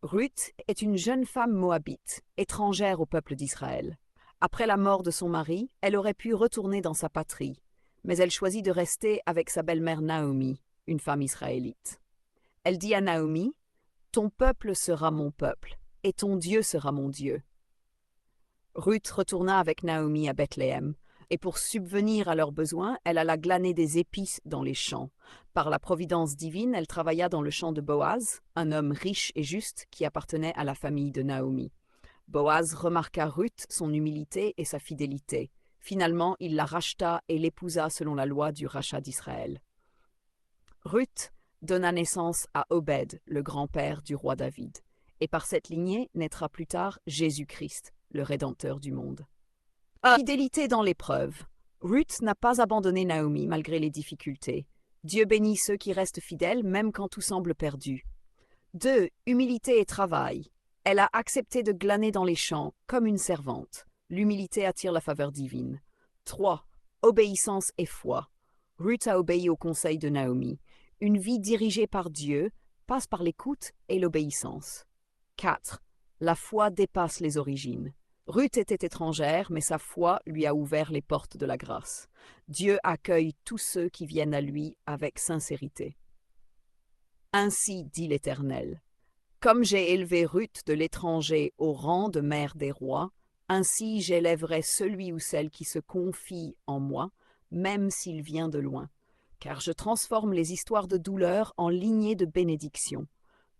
Ruth est une jeune femme moabite, étrangère au peuple d'Israël. Après la mort de son mari, elle aurait pu retourner dans sa patrie, mais elle choisit de rester avec sa belle-mère Naomi, une femme israélite. Elle dit à Naomi, « Ton peuple sera mon peuple, et ton Dieu sera mon Dieu. » Ruth retourna avec Naomi à Bethléem, et pour subvenir à leurs besoins, elle alla glaner des épices dans les champs. Par la providence divine, elle travailla dans le champ de Boaz, un homme riche et juste qui appartenait à la famille de Naomi. Boaz remarqua Ruth, son humilité et sa fidélité. Finalement, il la racheta et l'épousa selon la loi du rachat d'Israël. Ruth donna naissance à Obed, le grand-père du roi David. Et par cette lignée naîtra plus tard Jésus-Christ, le Rédempteur du monde. Fidélité dans l'épreuve. Ruth n'a pas abandonné Naomi malgré les difficultés. Dieu bénit ceux qui restent fidèles même quand tout semble perdu. 2. Humilité et travail. Elle a accepté de glaner dans les champs comme une servante. L'humilité attire la faveur divine. 3. Obéissance et foi. Ruth a obéi au conseil de Naomi. Une vie dirigée par Dieu passe par l'écoute et l'obéissance. 4. La foi dépasse les origines. Ruth était étrangère, mais sa foi lui a ouvert les portes de la grâce. Dieu accueille tous ceux qui viennent à lui avec sincérité. Ainsi dit l'Éternel. Comme j'ai élevé Ruth de l'étranger au rang de mère des rois, ainsi j'élèverai celui ou celle qui se confie en moi, même s'il vient de loin. Car je transforme les histoires de douleur en lignées de bénédiction.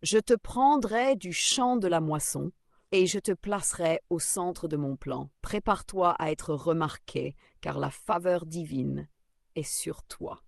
Je te prendrai du champ de la moisson, et je te placerai au centre de mon plan. Prépare-toi à être remarqué, car la faveur divine est sur toi.